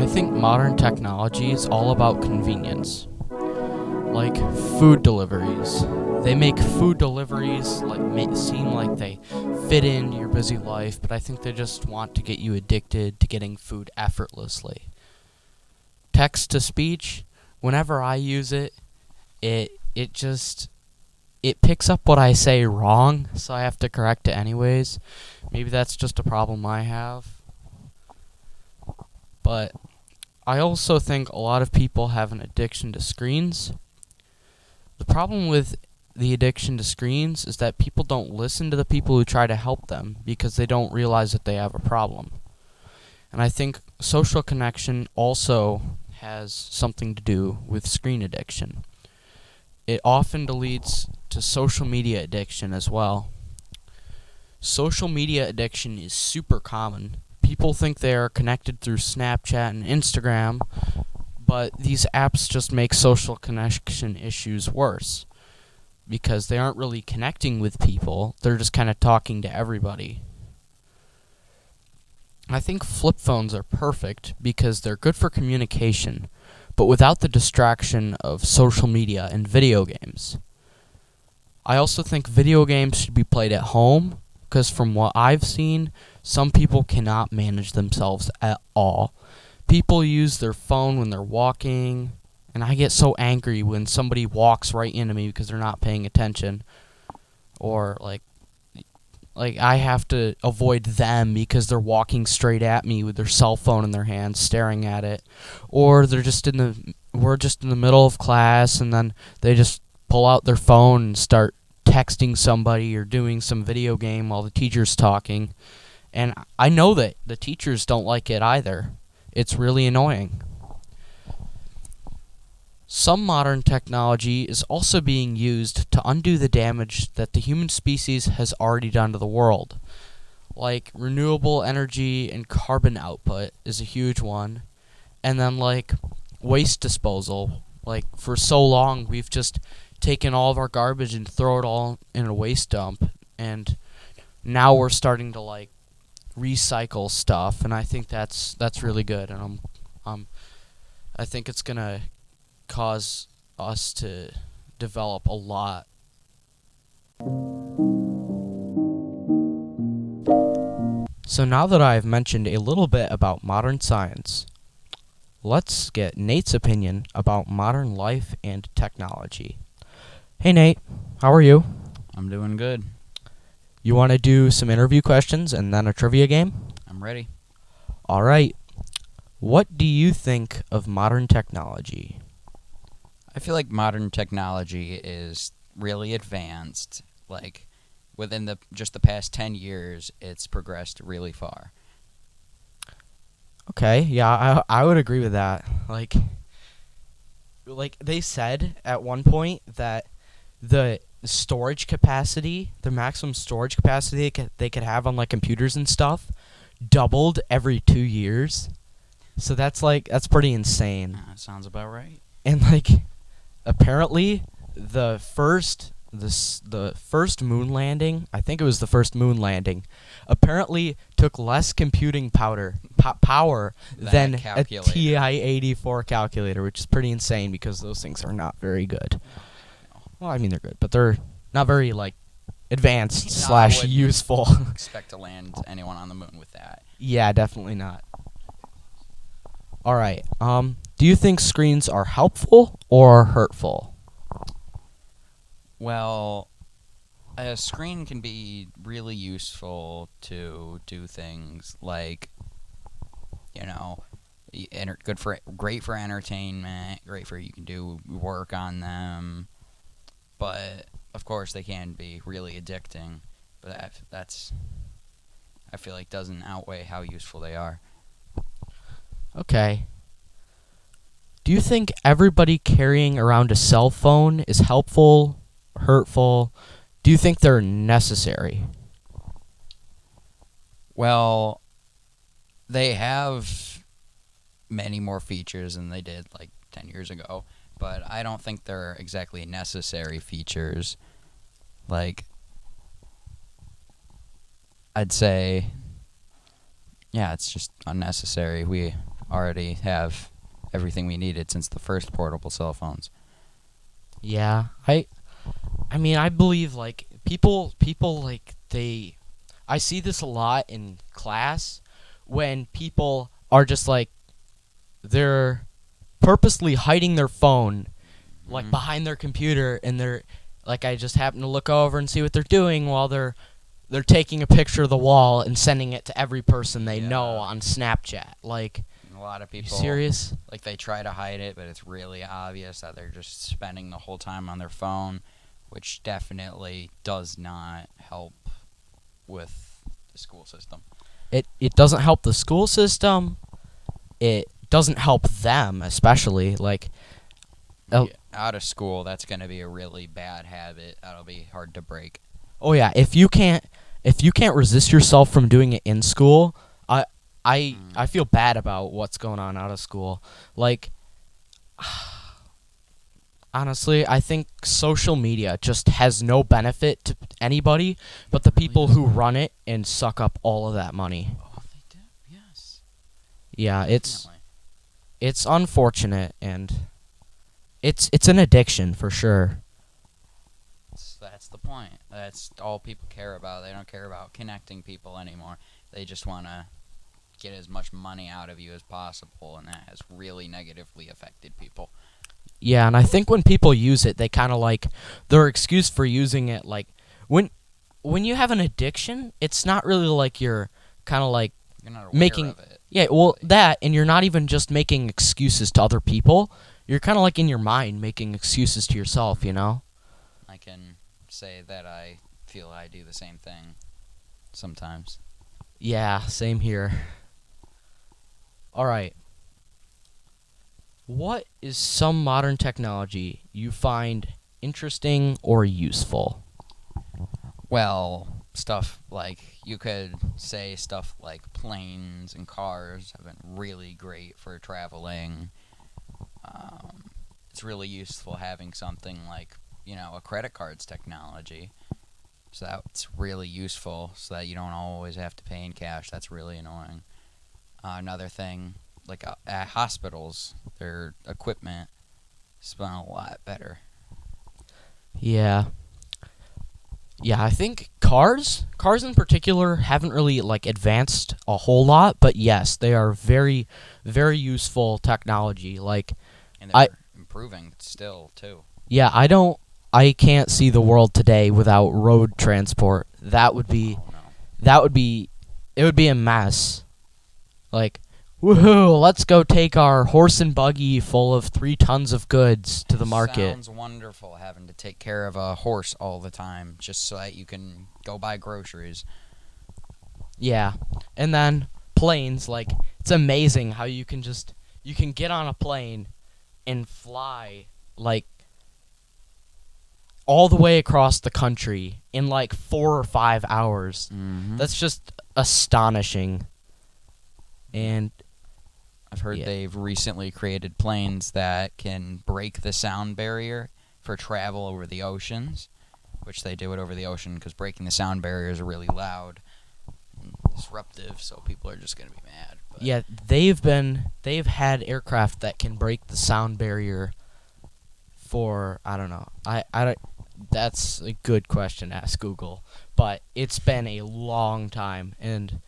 I think modern technology is all about convenience. Like food deliveries. They make food deliveries seem like they fit in your busy life, but I think they just want to get you addicted to getting food effortlessly. Text to speech, whenever I use it, it just it picks up what I say wrong, so I have to correct it anyways. Maybe that's just a problem I have. But I also think a lot of people have an addiction to screens. The problem with the addiction to screens is that people don't listen to the people who try to help them because they don't realize that they have a problem. And I think social connection also has something to do with screen addiction. It often leads to social media addiction as well. Social media addiction is super common. People think they are connected through Snapchat and Instagram, but these apps just make social connection issues worse because they aren't really connecting with people. They're just kind of talking to everybody. I think flip phones are perfect because they're good for communication, but without the distraction of social media and video games. I also think video games should be played at home because from what I've seen, some people cannot manage themselves at all. People use their phone when they're walking, and I get so angry when somebody walks right into me because they're not paying attention. Or like I have to avoid them because they're walking straight at me with their cell phone in their hands, staring at it. Or we're just in the middle of class, and then they just pull out their phone and start texting somebody or doing some video game while the teacher's talking. And I know that the teachers don't like it either. It's really annoying. Some modern technology is also being used to undo the damage that the human species has already done to the world. Like renewable energy and carbon output is a huge one. And then like waste disposal. Like for so long we've just taken all of our garbage and throw it all in a waste dump. And now we're starting to like recycle stuff, and I think that's really good. And I think it's gonna cause us to develop a lot. So now that I've mentioned a little bit about modern science, let's get Nate's opinion about modern life and technology. Hey Nate, how are you? I'm doing good. You want to do some interview questions and then a trivia game? I'm ready. All right. What do you think of modern technology? I feel like modern technology is really advanced. Like within just the past 10 years, it's progressed really far. Okay, yeah, I would agree with that. Like they said at one point that the storage capacity, the maximum storage capacity they could have on like computers and stuff, doubled every 2 years. So that's pretty insane. That sounds about right. And like apparently the first moon landing, I think it was the first moon landing, apparently took less computing power than a TI-84 calculator, which is pretty insane because those things are not very good. Well, I mean, they're good, but they're not very, like, advanced / useful. Expect to land anyone on the moon with that. Yeah, definitely not. All right. Do you think screens are helpful or hurtful? Well, a screen can be really useful to do things like, great for entertainment, great for you can do work on them. But of course, they can be really addicting. But that's I feel like doesn't outweigh how useful they are. Okay. Do you think everybody carrying around a cell phone is helpful, hurtful? Do you think they're necessary? Well, they have many more features than they did like 10 years ago. But I don't think they're exactly necessary features. Like, I'd say, yeah, it's just unnecessary. We already have everything we needed since the first portable cell phones. Yeah, I mean, I believe like people like I see this a lot in class when people are just like they're purposely hiding their phone like Mhm. behind their computer, and they're like, I just happen to look over and see what they're doing while they're taking a picture of the wall and sending it to every person they know Yeah. on Snapchat. Like, A lot of you people, serious? like, they try to hide it, but it's really obvious that they're just spending the whole time on their phone, which definitely does not help with the school system. It doesn't help the school system. It doesn't help them, especially like. Oh. Yeah, out of school, that's going to be a really bad habit. That'll be hard to break. Oh yeah, if you can't resist yourself from doing it in school, I feel bad about what's going on out of school. Like, honestly, I think social media just has no benefit to anybody but the people who run it and suck up all of that money. Oh, they do? Yes. Yeah, Definitely. it's unfortunate, and it's an addiction for sure. That's the point. That's all people care about. They don't care about connecting people anymore. They just want to get as much money out of you as possible, and that has really negatively affected people. Yeah, and I think when people use it, they kind of like their excuse for using it. Like when you have an addiction, it's not really like you're kind of like You're not aware making of it. yeah, well really. that, and you're not even just making excuses to other people. You're kind of like in your mind making excuses to yourself, you know? I can say that I feel I do the same thing sometimes. Yeah, same here. All right. What is some modern technology you find interesting or useful? Well, stuff like, you could say stuff like planes and cars have been really great for traveling. It's really useful having something like, a credit cards technology. So that's really useful so that you don't always have to pay in cash. That's really annoying. Another thing, like at hospitals, their equipment has been a lot better. Yeah. Yeah, I think cars in particular haven't really like advanced a whole lot, but yes, they are very very useful technology. Like, And I- they're improving still, too. yeah, I can't see the world today without road transport. That would be Oh, no. it would be a mess. Like, woohoo, let's go take our horse and buggy full of 3 tons of goods to the market. Sounds wonderful having to take care of a horse all the time just so that you can go buy groceries. Yeah. And then planes, like, it's amazing how you can get on a plane and fly like all the way across the country in like 4 or 5 hours. Mm-hmm. That's just astonishing. And I've heard yeah. they've recently created planes that can break the sound barrier for travel over the oceans, which they do it over the ocean because breaking the sound barrier is really loud and disruptive, so people are just going to be mad. But yeah, they've had aircraft that can break the sound barrier for, I don't know. I don't, that's a good question to ask Google, but it's been a long time, and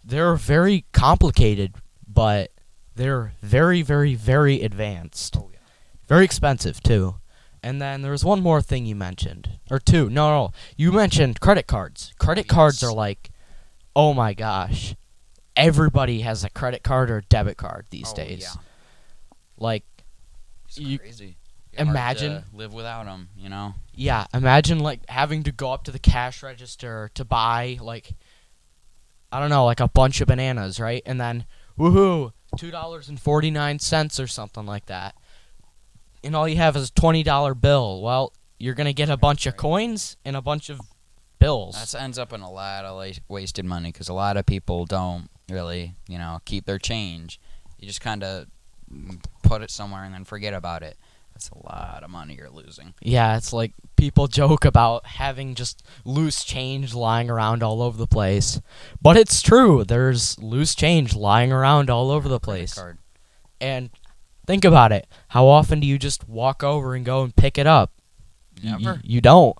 they're very complicated, but they're very very very advanced. Oh, yeah. Very expensive too. And then there's one more thing you mentioned, or two. No, you mentioned credit cards. Credit cards yes. are like, oh my gosh, everybody has a credit card or debit card these Oh, days. yeah. Like, It's You- crazy. imagine- Hard to live without them, yeah, imagine like having to go up to the cash register to buy like, I don't know, like a bunch of bananas, right? And then woohoo, $2.49 or something like that. And all you have is a $20 bill. Well, you're gonna get a bunch of Right. coins and a bunch of bills. That ends up in a lot of wasted money because a lot of people don't really, keep their change. You just kind of put it somewhere and then forget about it. That's a lot of money you're losing. Yeah, it's like people joke about having just loose change lying around all over the place. But it's true. There's loose change lying around all over the Credit place. card. And think about it. How often do you just walk over and go and pick it up? Never. You don't.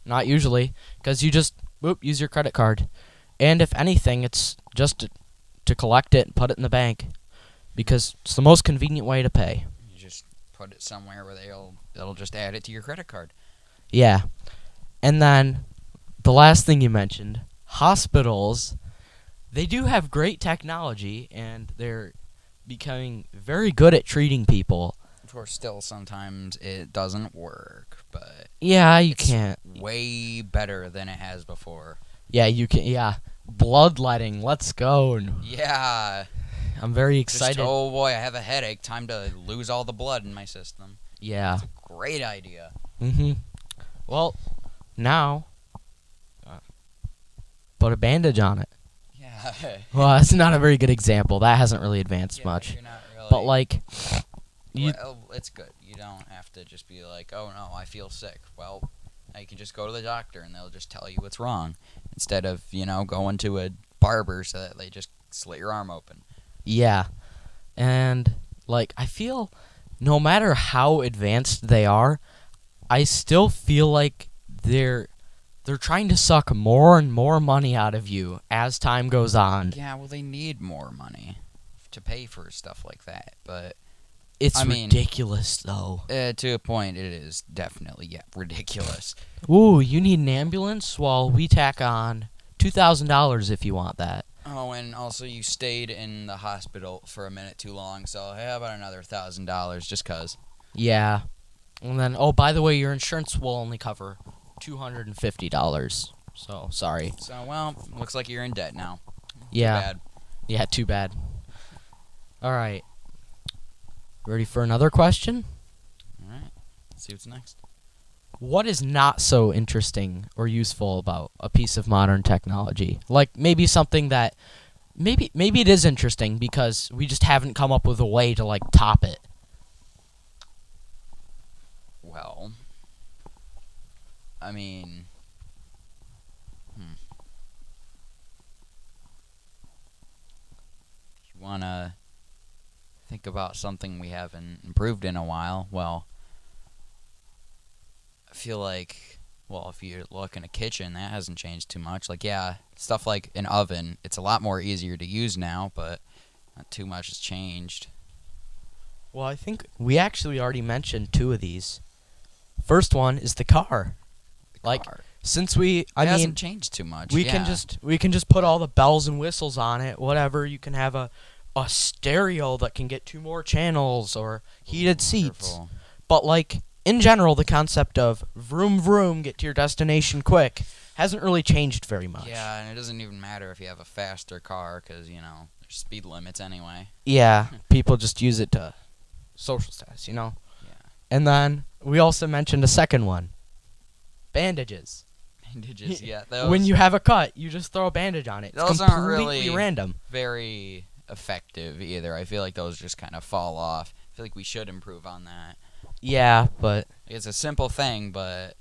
Not usually. Because you just, use your credit card. And if anything, it's just to collect it and put it in the bank. Because it's the most convenient way to pay. You just put it somewhere where they'll just add it to your credit card. Yeah. And then the last thing you mentioned, hospitals, they do have great technology and they're becoming very good at treating people. Of course, still sometimes it doesn't work, but Yeah, you can't. way better than it has before. Yeah, you can. Yeah. Bloodletting. Let's go. Yeah. I'm very Just, excited. oh boy, I have a headache. Time to lose all the blood in my system. Yeah. Great idea. Well, now put a bandage on it. Yeah. Well, that's not a very good example. That hasn't really advanced much. You're not really, But like, you, well, it's good. You don't have to just be like, oh no, I feel sick. Well, now you can just go to the doctor and they'll just tell you what's wrong instead of, going to a barber so that they just slit your arm open. yeah, and like I feel, no matter how advanced they are, I still feel like they're trying to suck more and more money out of you as time goes on. Yeah, well, they need more money to pay for stuff like that, but It's I mean, ridiculous, though. to a point, it is definitely ridiculous. Ooh, you need an ambulance? Well, we tack on $2,000 if you want that. Oh, and also you stayed in the hospital for a minute too long, so how about another $1,000 just 'cause? Yeah. And then, oh, by the way, your insurance will only cover $250. So, sorry. So, well, looks like you're in debt now. Yeah. Too bad. Yeah, too bad. All right. Ready for another question? All right. Let's see what's next. What is not so interesting or useful about a piece of modern technology? Like maybe something that maybe it is interesting because we just haven't come up with a way to like top it. Well, I mean, if you want to think about something we haven't improved in a while, well, I feel like, if you look in a kitchen, that hasn't changed too much. Like, yeah, stuff like an oven, it's a lot more easier to use now, but not too much has changed. Well, I think we actually already mentioned two of these. First one is the car. Like, Car. since it hasn't changed too much. we yeah. can just put all the bells and whistles on it, whatever. You can have a stereo that can get 2 more channels or heated seats. Wonderful. But like in general, the concept of vroom vroom, get to your destination quick hasn't really changed very much. Yeah, and it doesn't even matter if you have a faster car because, there's speed limits anyway. Yeah, people just use it to social status, Yeah. And then we also mentioned a second one. Bandages. Bandages, yeah. Those When you have a cut, you just throw a bandage on it. It's Those aren't completely really- random. very effective either. I feel like those just kind of fall off. I feel like we should improve on that. Yeah, but It's a simple thing, but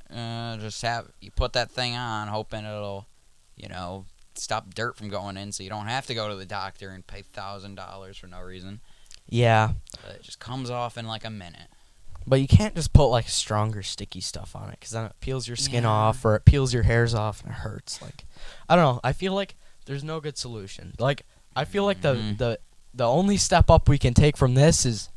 you put that thing on, hoping it'll, stop dirt from going in, so you don't have to go to the doctor and pay $1,000 for no reason. yeah. But it just comes off in like a minute. But you can't just put like stronger sticky stuff on it because then it peels your skin Yeah. off or it peels your hairs off and it hurts. Like, I don't know. I feel like there's no good solution. Like, I feel like the only step up we can take from this is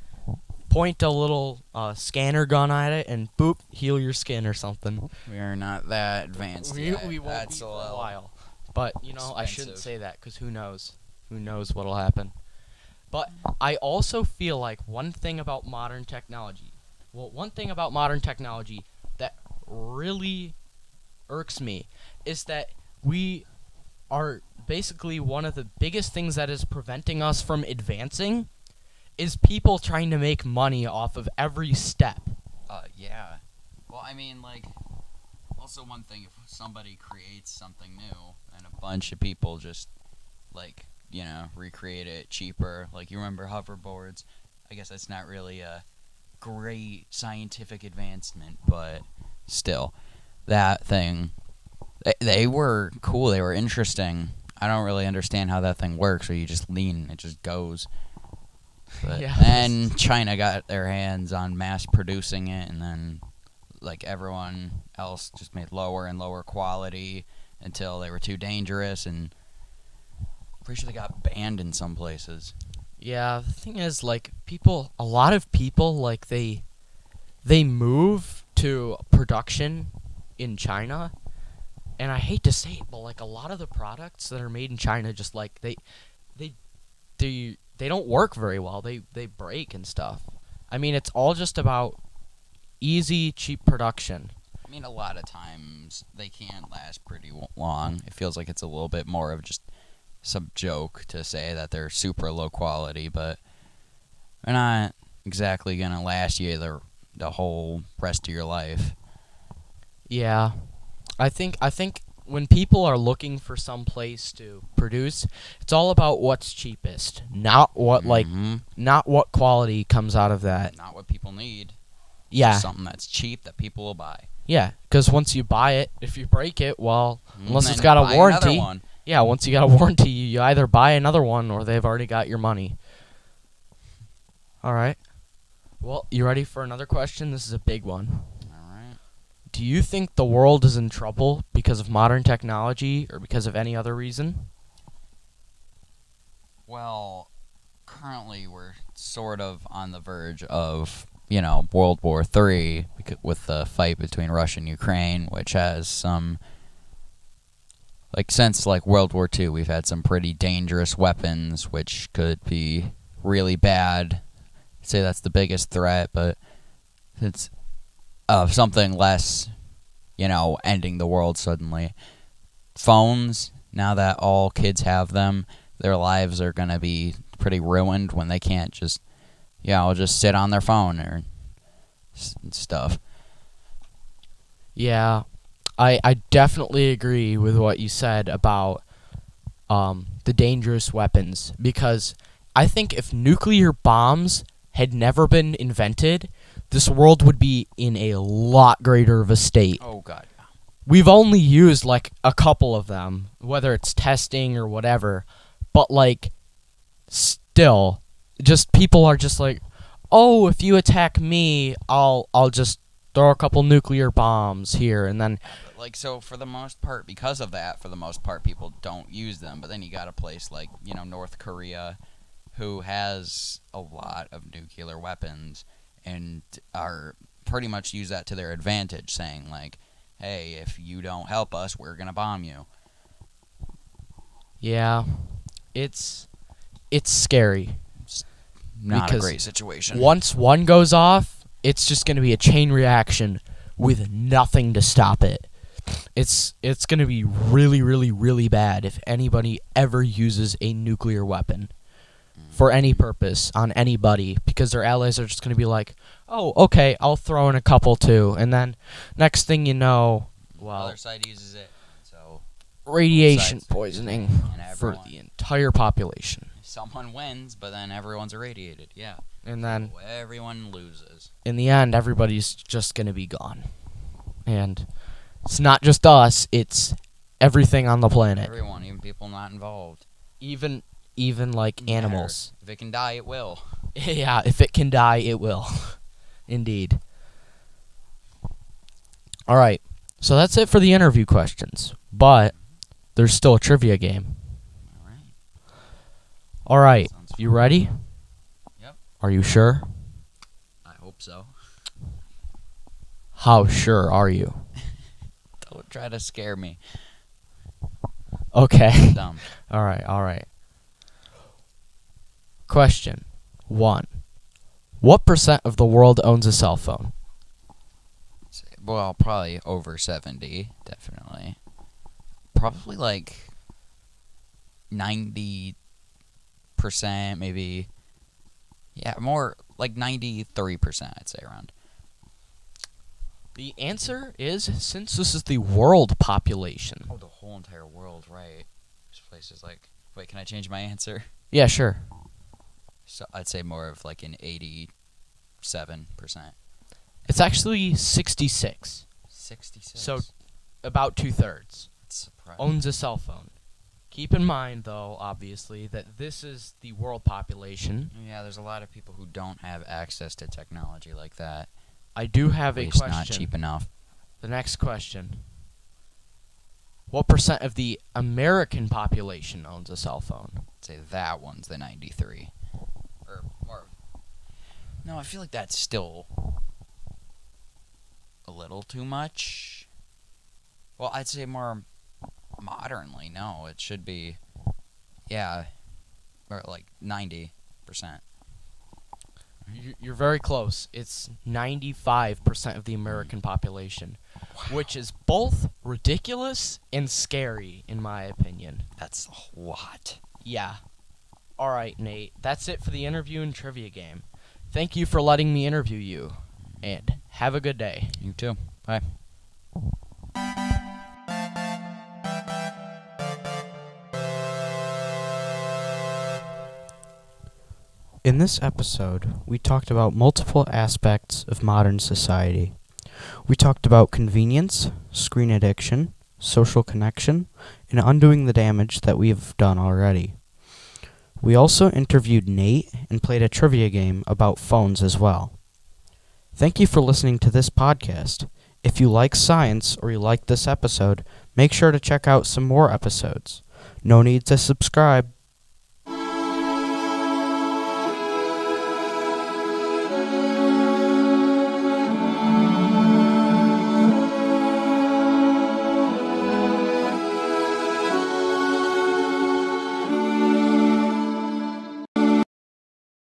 point a little scanner gun at it and boop, heal your skin or something. We are not that advanced yet. We won't That's be a for a little while. But I shouldn't expensive. say that because who knows? Who knows what'll happen? But I also feel like one thing about modern technology that really irks me is that we are basically one of the biggest things that is preventing us from advancing is people trying to make money off of every step. Yeah. Well, I mean, like, also one thing, if somebody creates something new and a bunch of people just, like, recreate it cheaper, like, you remember hoverboards? I guess that's not really a great scientific advancement, but still, that thing, they were cool. They were interesting. I don't really understand how that thing works. Or you just lean, it just goes. But Yeah. then China got their hands on mass producing it, and then like everyone else just made lower and lower quality until they were too dangerous, and pretty sure they got banned in some places. Yeah, the thing is, like, a lot of people, like, they move to production in China, and I hate to say it, but, like, a lot of the products that are made in China just, like, they don't work very well. They break and stuff. I mean, it's all just about easy, cheap production. I mean, a lot of times they can't last pretty long. It feels like it's a little bit more of just some joke to say that they're super low quality, but they're not exactly gonna last you the whole rest of your life. Yeah. I think when people are looking for some place to produce, it's all about what's cheapest, not what not what quality comes out of that. Not what people need. Yeah. Just something that's cheap that people will buy. Yeah, because once you buy it, if you break it, well, unless And it's then got a buy warranty. another one. Yeah, once you got a warranty, you either buy another one or they've already got your money. All right. Well, you ready for another question? This is a big one. All right. Do you think the world is in trouble because of modern technology or because of any other reason? Well, currently we're sort of on the verge of, World War III with the fight between Russia and Ukraine, which has some, since World War II, we've had some pretty dangerous weapons, which could be really bad. I'd say that's the biggest threat, but it's something less, ending the world suddenly. Phones, now that all kids have them, their lives are going to be pretty ruined when they can't just sit on their phone or stuff. Yeah, I definitely agree with what you said about the dangerous weapons, because I think if nuclear bombs had never been invented, this world would be in a lot greater of a state. Oh, God. We've only used, a couple of them, whether it's testing or whatever, but, still, just people are just like, oh, if you attack me, I'll just throw a couple nuclear bombs here, and then... So for the most part, because of that, people don't use them. But then you got a place like, North Korea, who has a lot of nuclear weapons and are pretty much use that to their advantage, saying, hey, if you don't help us, we're going to bomb you. Yeah, it's scary. Not a Because great situation. Once one goes off, it's just going to be a chain reaction with nothing to stop it. It's going to be really, really, really bad if anybody ever uses a nuclear weapon for any purpose on anybody, because their allies are just going to be like, oh, okay, I'll throw in a couple too. And then next thing you know, The other side uses it, so radiation sides poisoning and for everyone. the entire population. Someone wins, but then everyone's irradiated. Yeah. And then So everyone loses. in the end, everybody's just going to be gone. And it's not just us, it's everything on the planet. Everyone, even people not involved. Even animals. If it can die, it will. Yeah, if it can die, it will. Indeed. All right. So that's it for the interview questions. But there's still a trivia game. All right. All right. Sounds You fun. ready? Yep. Are you sure? I hope so. How sure are you? Don't try to scare me. Okay. Dumb. All right. Question 1. What % of the world owns a cell phone? Well, probably over 70, definitely. Probably 90%, maybe. Yeah, more like 93%, I'd say, around. The answer is, since this is the world population. Oh, the whole entire world, right. There's places wait, can I change my answer? Yeah, sure. So I'd say more of an 85% It's actually 66. 66. So about 2/3 That's surprising. owns a cell phone. Keep in mind, though, obviously, that this is the world population. Yeah, there's a lot of people who don't have access to technology like that. I do have At a least question. not cheap enough. The next question. What percent of the American population owns a cell phone? I'd say that one's the 93. Or more. No, I feel like that's still a little too much. Well, I'd say more modernly. No, it should be, yeah, or like 90%. You're very close. It's 95% of the American population, which is both ridiculous and scary, in my opinion. That's a lot. Yeah. All right, Nate. That's it for the interview and trivia game. Thank you for letting me interview you, and have a good day. You too. Bye. In this episode, we talked about multiple aspects of modern society. We talked about convenience, screen addiction, social connection, and undoing the damage that we have done already. We also interviewed Nate and played a trivia game about phones as well. Thank you for listening to this podcast. If you like science or you like this episode, make sure to check out some more episodes. No need to subscribe.